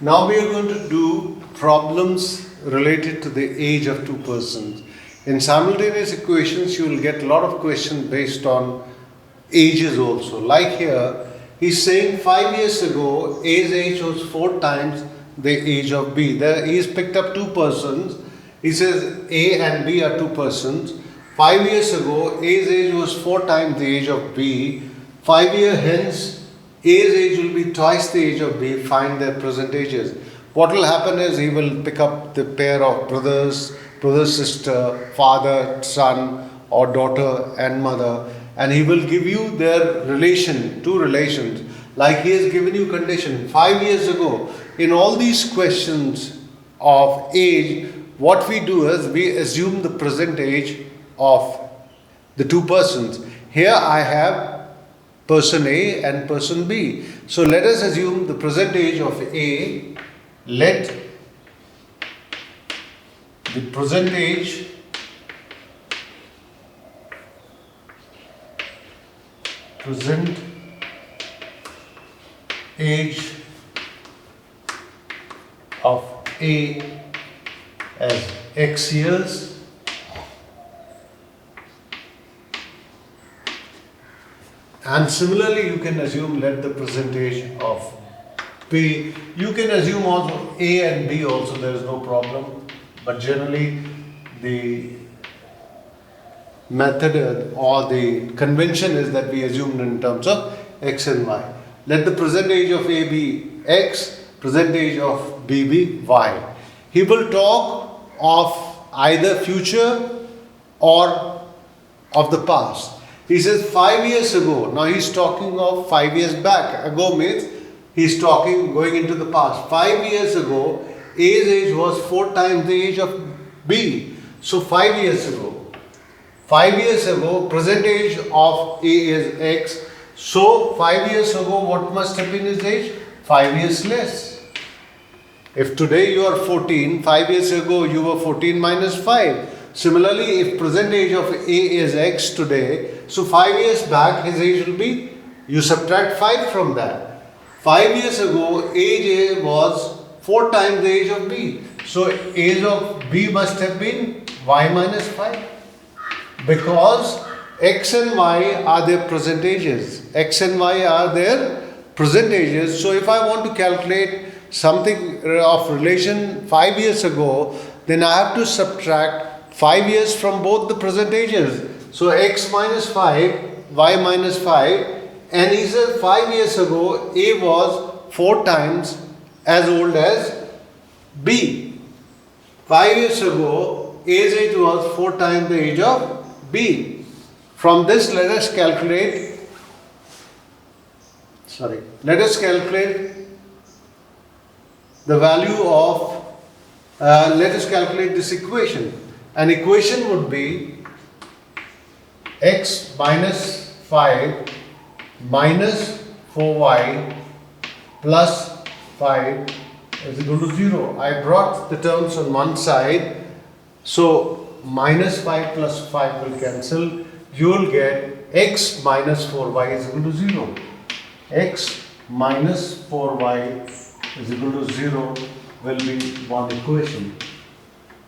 Now we are going to do problems related to the age of two persons. In simultaneous equations, you will get a lot of questions based on ages also. Like here, he's saying 5 years ago, A's age was 4 times the age of B. There he's picked up two persons. He says A and B are two persons. 5 years ago, A's age was 4 times the age of B. 5 years hence, A's age will be twice the age of B. Find their present ages. What will happen is he will pick up the pair of brothers, brother, sister, father, son, or daughter and mother, and he will give you their relation, two relations. Like he has given you condition 5 years ago. In all these questions of age, what we do is we assume the present age of the two persons. Here I have person A and person B. So let us assume the present age of A. Let the present age of A as X years and similarly you can assume let the present age of B. You can assume also A and B also, there is no problem, but generally the method or the convention is that we assume in terms of X and Y. Let the present age of A be X, present age of B be Y. He will talk of either future or of the past. He says 5 years ago. Now he's talking of 5 years back. Ago means he's talking going into the past. 5 years ago, A's age was 4 times the age of B. So 5 years ago. 5 years ago, present age of A is X. So 5 years ago, what must have been his age? 5 years less. If today you are 14, 5 years ago you were 14 minus 5. Similarly, if present age of A is X today, so 5 years back his age will be, you subtract 5 from that. 5 years ago age A was 4 times the age of B. So age of B must have been Y minus 5. Because X and Y are their present ages. X and Y are their present ages. So if I want to calculate something of relation 5 years ago, then I have to subtract 5 years from both the present ages. So X minus 5, Y minus 5, and he said 5 years ago A was 4 times as old as B. 5 years ago A's age was 4 times the age of B. From this let us calculate the value of, let us calculate this equation. An equation would be X minus 5 minus 4Y plus 5 is equal to 0. I brought the terms on one side, so minus 5 plus 5 will cancel. You will get X minus 4Y is equal to 0. X minus 4Y is equal to 0 will be one equation.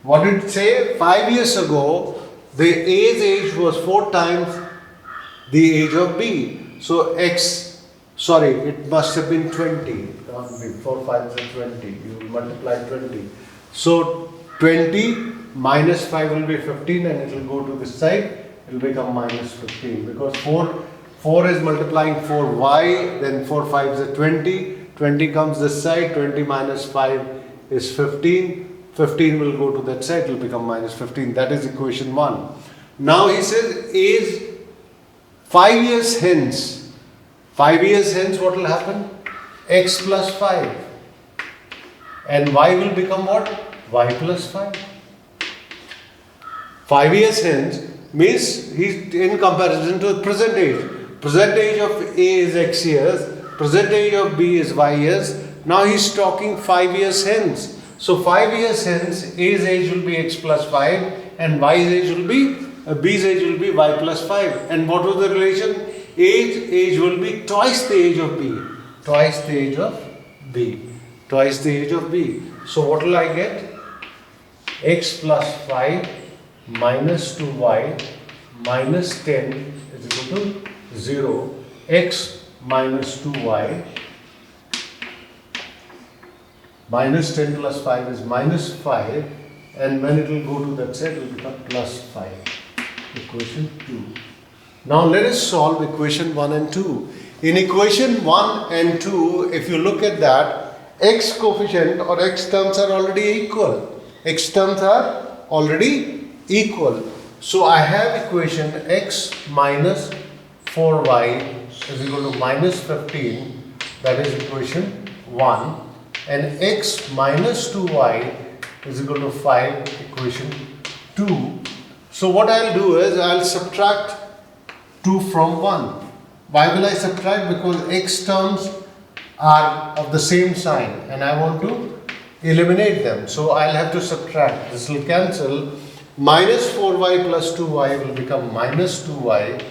What did it say? 5 years ago, the A's age was 4 times the age of B. So it must have been 20. 4 5 is 20. You will multiply 20. So 20 minus 5 will be 15 and it will go to this side. It will become minus 15 because 4 is multiplying 4y, then 4 5 is 20. 20 comes this side, 20 minus 5 is 15. 15 will go to that side, it will become minus 15. That is equation 1. Now he says is 5 years hence. 5 years hence what will happen? X plus 5. And y will become what? Y plus 5. 5 years hence means he's in comparison to the present age. Present age of A is X years. Present age of B is Y years. Now he's talking 5 years hence. So 5 years hence, A's age will be X plus 5 and Y's age will be, B's age will be Y plus 5. And what was the relation? Age will be twice the age of B. Twice the age of B. twice the age of B. So what will I get? X plus 5 minus 2y minus 10 is equal to 0. X minus 2y minus 10 plus 5 is minus 5, and when it will go to that side it will become plus 5. Equation 2. Now let us solve equation 1 and 2. In equation 1 and 2, if you look at that, x coefficient or x terms are already equal. X terms are already equal. So I have equation x minus 4y is equal to minus 15, that is equation 1, and x minus 2y is equal to 5, equation 2. So what I'll do is I'll subtract 2 from 1. Why will I subtract? Because x terms are of the same sign and I want to eliminate them. So I'll have to subtract. This will cancel. Minus 4y plus 2y will become minus 2y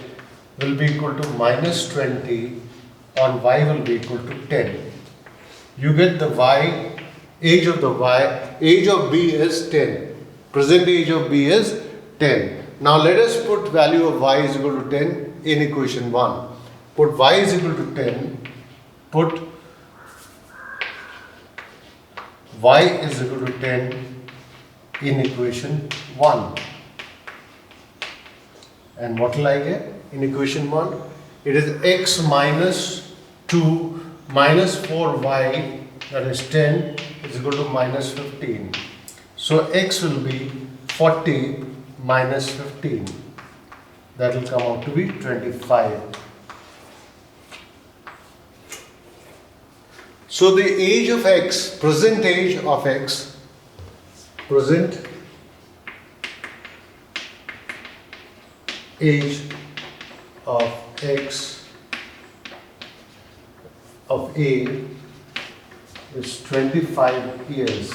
will be equal to minus 20, or y will be equal to 10. You get the y, age of B is 10. Present age of B is 10. Now let us put value of y is equal to 10 in equation 1. Put y is equal to 10. Put y is equal to 10 in equation 1. And what will I get in equation 1? It is x minus 2 minus 4y, that is 10, is equal to minus 15. So x will be 40 minus 15. That will come out to be 25. So the age of x, present age of x, present age of x of A is 25 years,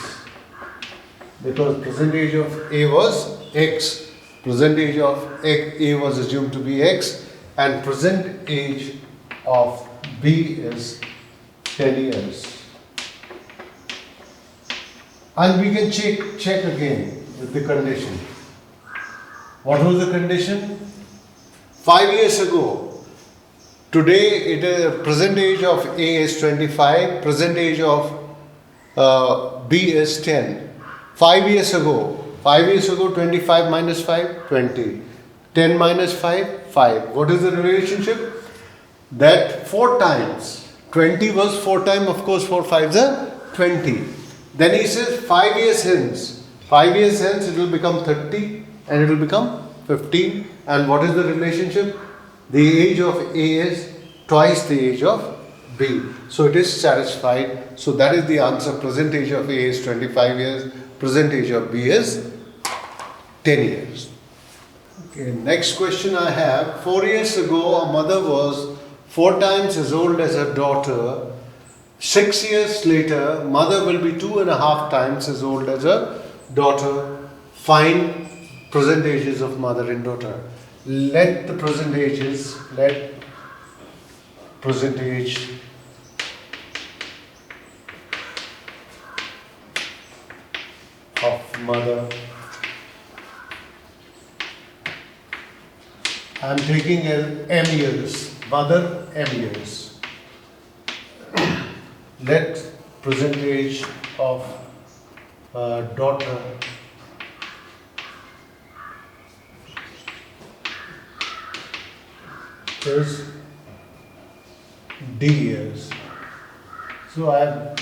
because present age of A was x, present age of A was assumed to be x, and present age of B is 10 years. And we can check again with the condition. What was the condition? 5 years ago, today present age of A is 25, present age of B is 10. 5 years ago, 25 minus 5, 20. 10 minus 5, 5. What is the relationship? That 4 times. 20 was 4 times, of course 4 5s are 20. Then he says 5 years hence. 5 years hence it will become 30 and it will become 15. And what is the relationship? The age of A is twice the age of B. So it is satisfied. So that is the answer. Present age of A is 25 years. Present age of B is 10 years. Okay, next question I have. 4 years ago, a mother was 4 times as old as her daughter. 6 years later, mother will be 2.5 times as old as her daughter. Find present ages of mother and daughter. Let present age of mother. I am taking M years, mother M years. Let present age of daughter is D years. So I have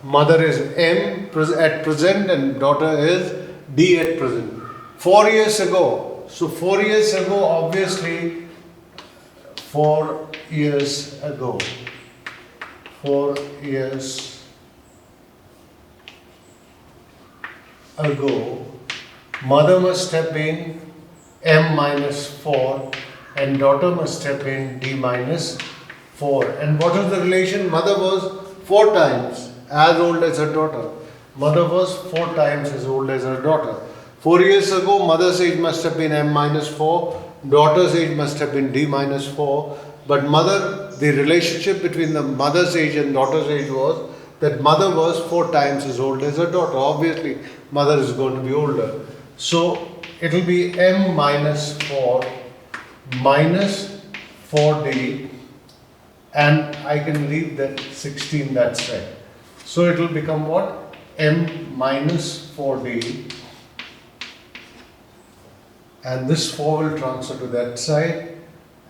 mother is M at present and daughter is D at present. 4 years ago. So 4 years ago, obviously 4 years ago. 4 years ago, mother must have been M minus 4 and daughter must have been D minus 4. And what is the relation? Mother was 4 times as old as her daughter. Mother was 4 times as old as her daughter. 4 years ago, mother's age must have been M minus 4, daughter's age must have been D minus 4. But the relationship between the mother's age and daughter's age was that mother was 4 times as old as her daughter. Obviously, mother is going to be older. So it will be m minus 4 minus 4d, and I can leave that 16 that side. So it will become what? M minus 4d, and this 4 will transfer to that side,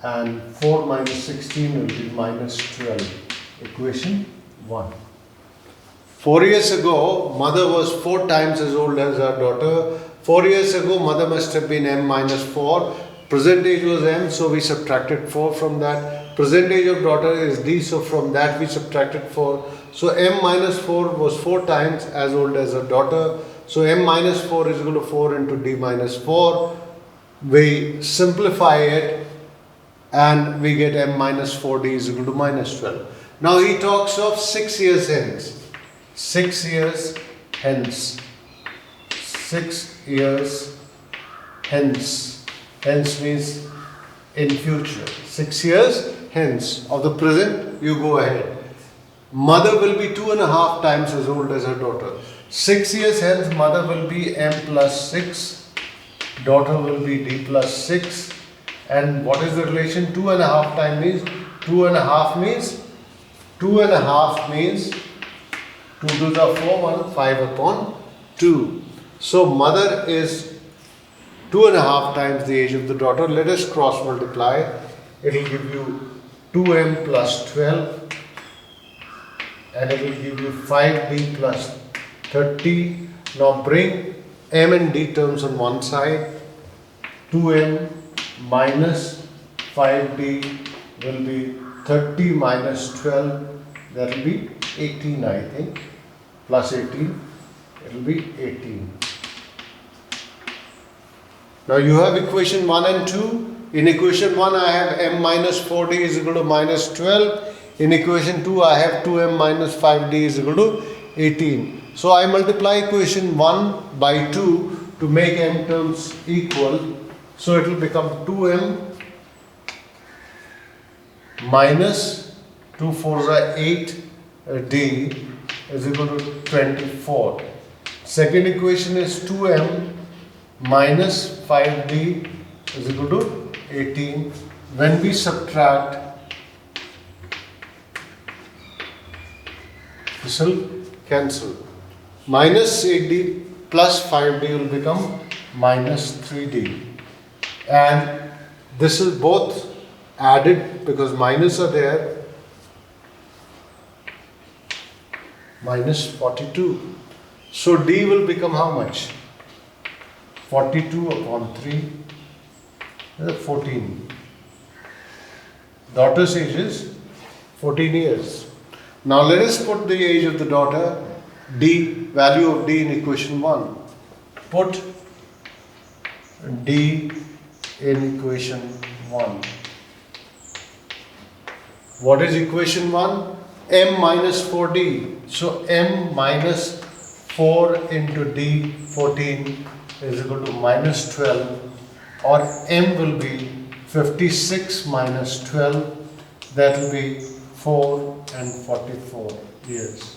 and 4 minus 16 will be minus 12. Equation 1. 4 years ago, mother was 4 times as old as her daughter. 4 years ago, mother must have been m minus 4. Present age was m, so we subtracted 4 from that. Present age of daughter is d, so from that we subtracted 4. So m minus 4 was 4 times as old as her daughter. So m minus 4 is equal to 4 into d minus 4. We simplify it and we get m minus 4d is equal to minus 12. Now he talks of 6 years hence. 6 years hence. 6 years hence. Hence means in future. 6 years hence. Of the present, you go ahead. Mother will be 2.5 times as old as her daughter. 6 years hence, mother will be m plus 6. Daughter will be d plus 6. And what is the relation? 2.5 times means 2.5 means 2.5 means 2 to the 4, 5 upon 2. So mother is 2.5 times the age of the daughter. Let us cross multiply. It will give you 2m plus 12, and it will give you 5d plus 30. Now bring m and d terms on one side. 2m minus 5d will be 30 minus 12. That will be 18, I think. Plus 18. It will be 18. Now you have equation 1 and 2. In equation 1 I have m minus 4d is equal to minus 12. In equation 2 I have 2m minus 5d is equal to 18. So I multiply equation 1 by 2 to make m terms equal. So it will become 2m minus 2 4s are 8 d is equal to 24. Second equation is 2m minus 5d is equal to 18. When we subtract, this will cancel. Minus 8d plus 5d will become minus 3d. And this is both added because minus are there. Minus 42. So d will become how much? 42 upon 3. 14. Daughter's age is 14 years. Now let us put the age of the daughter, d, value of d in equation 1. Put d in equation 1. What is equation 1? M minus 4d. So m minus 4 into d 14 is equal to minus 12, or m will be 56 minus 12, that will be 4 and 44 years.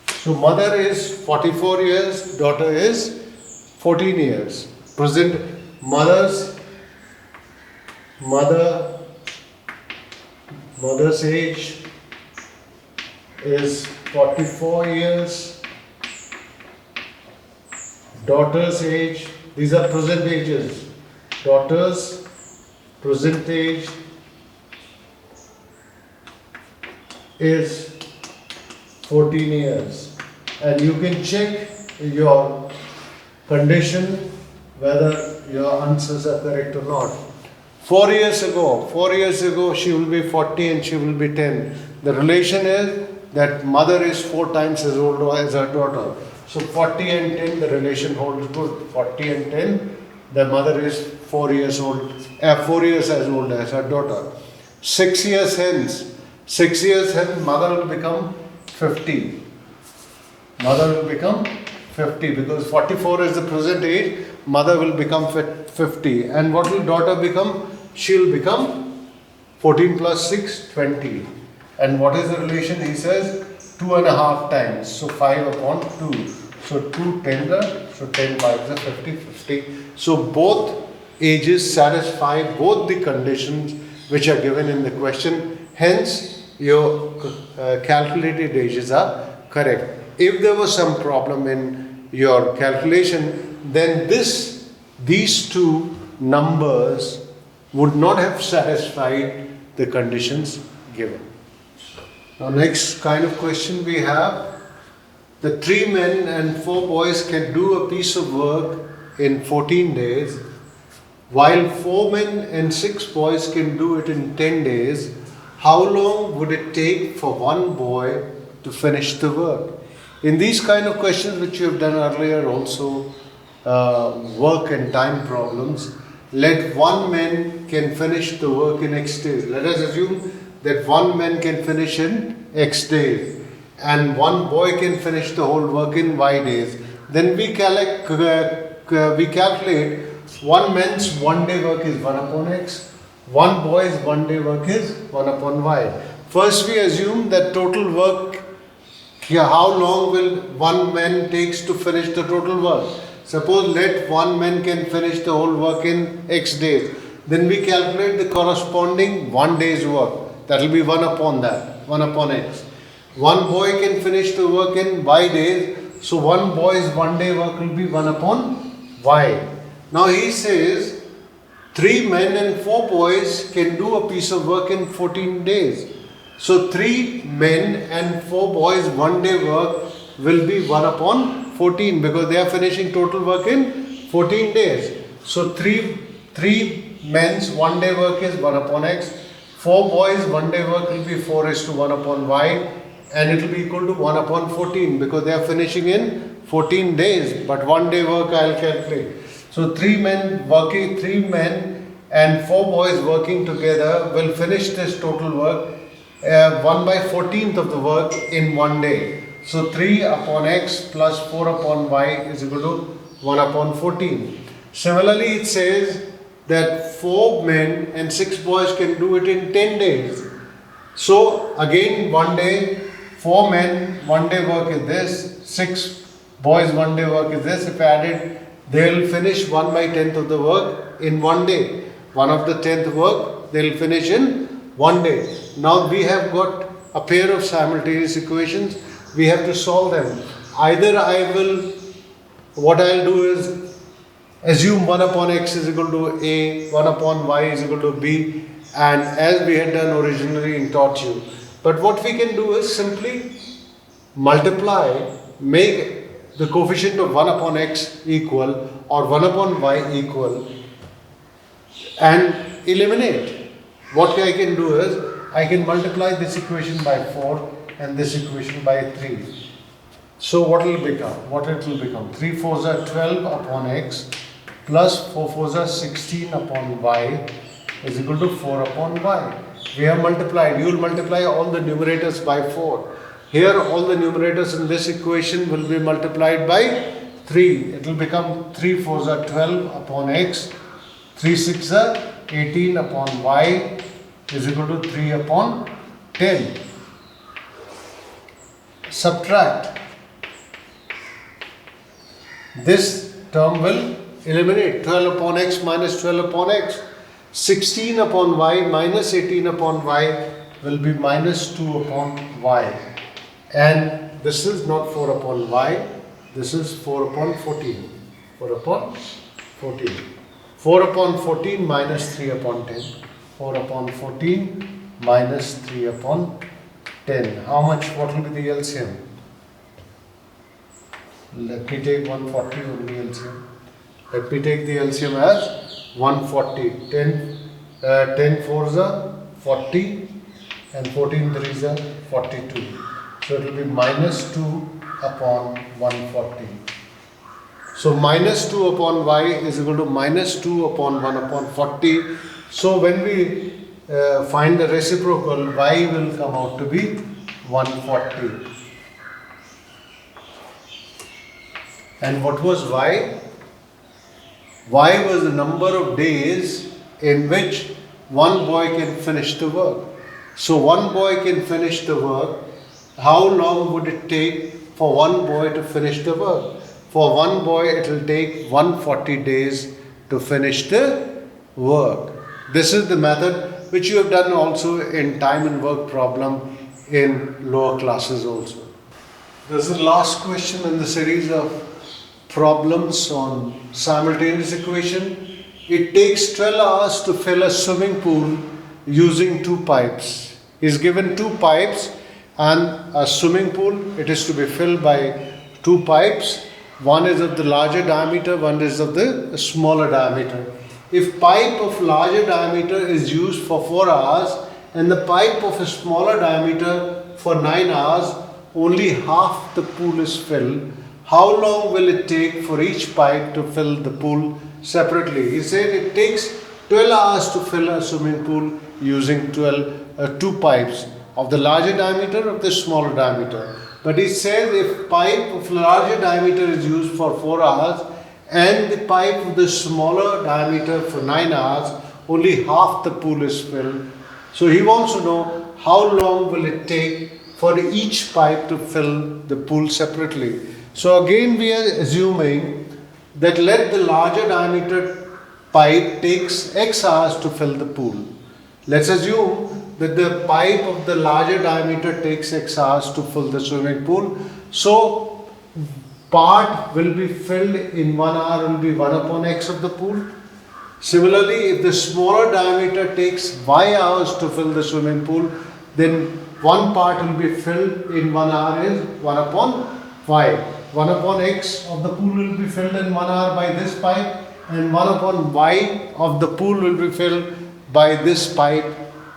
So mother is 44 years, daughter is 14 years. Present mother's age is 44 years. Daughter's age, these are present ages. Daughter's present age is 14 years. And you can check your condition whether your answers are correct or not. 4 years ago she will be 40 and she will be 10. The relation is that mother is 4 times as old as her daughter. So 40 and 10, the relation holds good. 40 and 10, the mother is 4 years old, 4 years as old as her daughter. 6 years hence, mother will become 50. Mother will become 50 because 44 is the present age, mother will become 50. And what will daughter become? She will become 14 plus 6, 20. And what is the relation? He says 2.5 times. So 5 upon 2. So 2 10 so 10 5 is 50, 50. So both ages satisfy both the conditions which are given in the question. Hence, your calculated ages are correct. If there was some problem in your calculation, then these two numbers would not have satisfied the conditions given. Now, next kind of question we have. The 3 men and 4 boys can do a piece of work in 14 days, while 4 men and 6 boys can do it in 10 days. How long would it take for one boy to finish the work? In these kind of questions which you have done earlier also, work and time problems, let one man can finish the work in X days. Let us assume that one man can finish in X days and one boy can finish the whole work in Y days. Then we calculate one man's 1 day work is 1 upon X, one boy's 1 day work is 1 upon Y. First we assume that total work, how long will one man takes to finish the total work. Suppose let one man can finish the whole work in X days. Then we calculate the corresponding 1 day's work. That will be 1 upon that, 1 upon X. One boy can finish the work in Y days. So one boy's 1 day work will be 1 upon Y. Now he says 3 men and 4 boys can do a piece of work in 14 days. So 3 men and 4 boys 1 day work will be 1 upon 14 because they are finishing total work in 14 days. So 3 men's 1 day work is 1 upon X. 4 boys 1 day work will be 4 is to 1 upon Y, and it will be equal to 1 upon 14 because they are finishing in 14 days, but 1 day work I will calculate. So 3 men and 4 boys working together will finish this total work 1 by 14th of the work in 1 day. So 3 upon X plus 4 upon Y is equal to 1 upon 14. Similarly, it says that 4 men and 6 boys can do it in 10 days. So again 1 day, 4 men 1 day work is this, 6 boys 1 day work is this. If added, they will finish 1 by 10th of the work in 1 day. 1 of the 10th work they will finish in 1 day. Now we have got a pair of simultaneous equations. We have to solve them. Either what I will do is assume 1 upon X is equal to A, 1 upon Y is equal to B, and as we had done originally and taught you. But what we can do is simply multiply, make the coefficient of 1 upon X equal or 1 upon Y equal and eliminate. What I can do is I can multiply this equation by 4 and this equation by 3. So what will become? What it will become? 3 4s are 12 upon X plus 4 4s are 16 upon Y is equal to 4 upon Y. We have multiplied. You will multiply all the numerators by 4. Here all the numerators in this equation will be multiplied by 3. It will become 3 4s are 12 upon X, 3 6s are 18 upon Y is equal to 3 upon 10. Subtract. This term will eliminate. 12 upon X minus 12 upon X. 16 upon Y minus 18 upon Y will be minus 2 upon Y. And this is not 4 upon Y. This is 4 upon 14. 4 upon 14. 4 upon 14 minus 3 upon 10. 4 upon 14 minus 3 upon 10. How much? What will be the LCM? Let me take 140 only LCM. Let me take the LCM as 140. 10 4s are 40 and 14 3s are 42. So it will be minus 2 upon 140. So minus 2 upon Y is equal to minus 2 upon 1 upon 40. So when we find the reciprocal, Y will come out to be 140. And what was Y? Y was the number of days in which one boy can finish the work. So one boy can finish the work. How long would it take for one boy to finish the work? For one boy it will take 140 days to finish the work. This is the method which you have done also in time and work problem in lower classes also. This is the last question in the series of problems on simultaneous equation. It takes 12 hours to fill a swimming pool using two pipes. He is given two pipes and a swimming pool. It is to be filled by two pipes. One is of the larger diameter, one is of the smaller diameter. If pipe of larger diameter is used for 4 hours and the pipe of a smaller diameter for 9 hours, only half the pool is filled. How long will it take for each pipe to fill the pool separately? He said it takes 12 hours to fill a swimming pool using two pipes of the larger diameter of the smaller diameter. But he says if pipe of larger diameter is used for 4 hours and the pipe of the smaller diameter for 9 hours, only half the pool is filled. So he wants to know how long will it take for each pipe to fill the pool separately. So again we are assuming that let the larger diameter pipe takes X hours to fill the pool. Let's assume that the pipe of the larger diameter takes X hours to fill the swimming pool. So part will be filled in 1 hour will be 1 upon X of the pool. Similarly, if the smaller diameter takes Y hours to fill the swimming pool, then one part will be filled in 1 hour is 1 upon Y. 1 upon X of the pool will be filled in 1 hour by this pipe, and 1 upon Y of the pool will be filled by this pipe,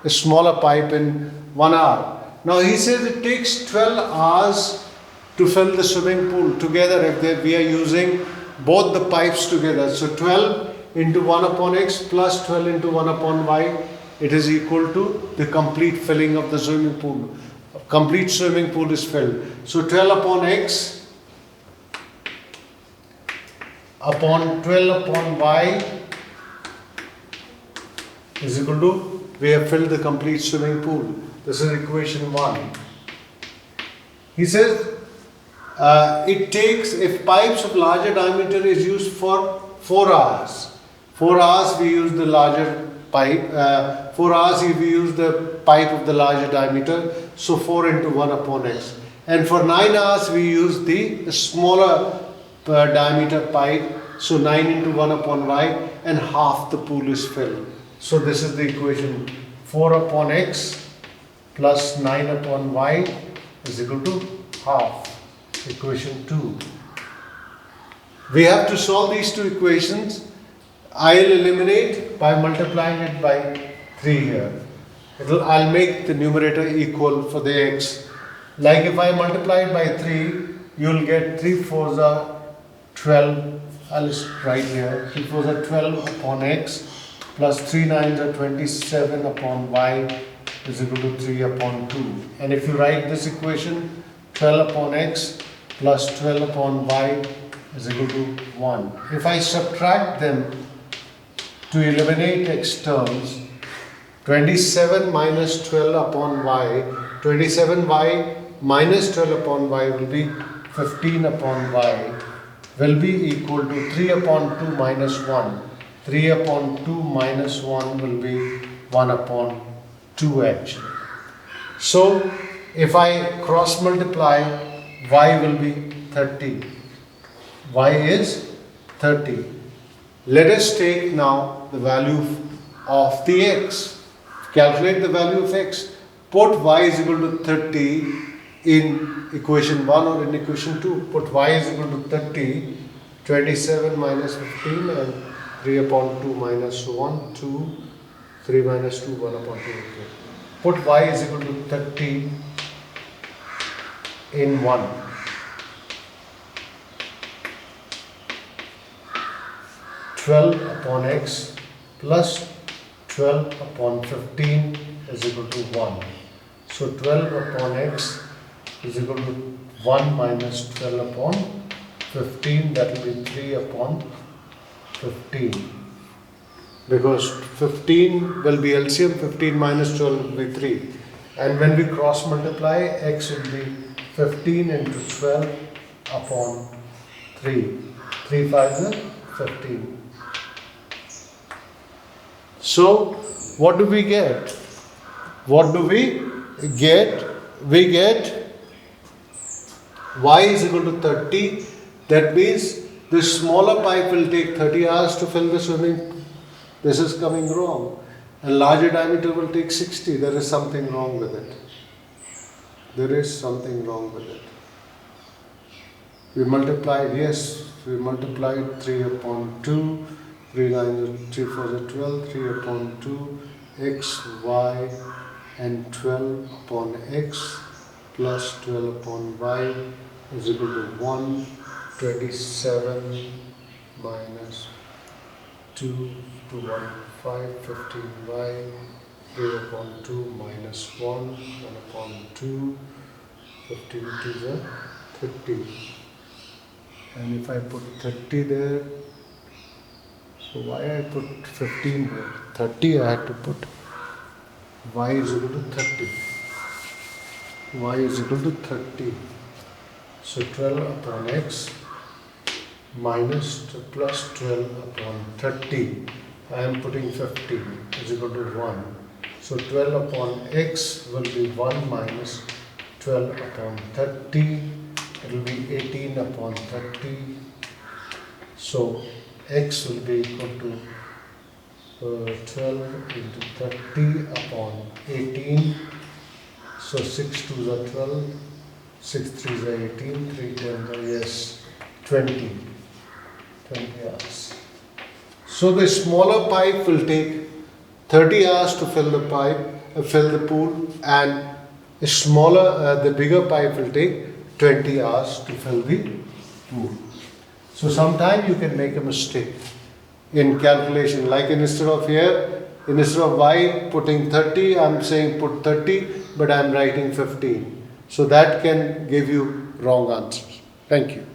a smaller pipe, in 1 hour. Now he says it takes 12 hours to fill the swimming pool together if we are using both the pipes together. So 12 into 1 upon X plus 12 into 1 upon Y, it is equal to the complete filling of the swimming pool. Complete swimming pool is filled. So 12 upon X upon 12 upon Y is equal to, we have filled the complete swimming pool. This is equation 1. He says it takes, if pipes of larger diameter is used for 4 hours. 4 hours we use the larger pipe, 4 hours if we use the pipe of the larger diameter, so 4 into 1 upon X. And for 9 hours we use the smaller diameter pipe, so 9 into 1 upon Y, and half the pool is filled. So this is the equation, 4 upon X plus 9 upon Y is equal to half. Equation 2. We have to solve these two equations. I'll eliminate by multiplying it by 3 here. I'll make the numerator equal for the X. Like if I multiply it by 3, you'll get 3 fours are 12. I'll just write here. 3 fours are 12 upon X plus 3 nines are 27 upon Y is equal to 3 upon 2. And if you write this equation, 12 upon X plus 12 upon Y is equal to 1. If I subtract them to eliminate X terms, 27 minus 12 upon Y, 27Y minus 12 upon Y will be 15 upon Y will be equal to 3 upon 2 minus 1. 3 upon 2 minus 1 will be 1 upon 2 actually. So if I cross multiply, Y will be 30. Y is 30. Let us take now the value of the X. Calculate the value of X. Put Y is equal to 30 in equation 1 or in equation 2. Put Y is equal to 30. 27 minus 15 and 3 upon 2 minus 1, 2, 3 minus 2, 1 upon 2. Put Y is equal to 30 in 1. 12 upon X plus 12 upon 15 is equal to 1. So 12 upon X is equal to 1 minus 12 upon 15, that will be 3 upon 15. Because 15 will be LCM, 15 minus 12 will be 3. And when we cross multiply, x will be 15 into 12 upon 3. 3 5 is 15. So, what do we get? What do we get? We get y is equal to 30. That means the smaller pipe will take 30 hours to fill the swimming pool. This is coming wrong. A larger diameter will take 60. There is something wrong with it. There is something wrong with it. We multiplied, yes, we multiplied 3 upon 2, 3 9 3 4 is 12, 3 upon 2, x, y, and 12 upon x plus 12 upon y is equal to 1, 27 minus 2 to 1, 5, 15y, 3 upon 2 minus 1, 1 upon 2, 15 to the 30. And if I put 30 there, so why I put 15 here? 30 I had to put. Y is equal to 30. Y is equal to 30. So 12 upon x minus plus 12 upon 30. I am putting 15 is equal to 1. So 12 upon x will be 1 minus 12 upon 30. It will be 18 upon 30. So x will be equal to 12 into 30 upon 18. So 6 2s are 12, 6 3s are 18, 3 10s are, yes, 20 hours. So the smaller pipe will take 30 hours to fill the fill the pool, and the bigger pipe will take 20 hours to fill the pool. So sometimes you can make a mistake in calculation, like instead of y putting 30, I'm saying put 30, but I'm writing 15. So that can give you wrong answers. Thank you.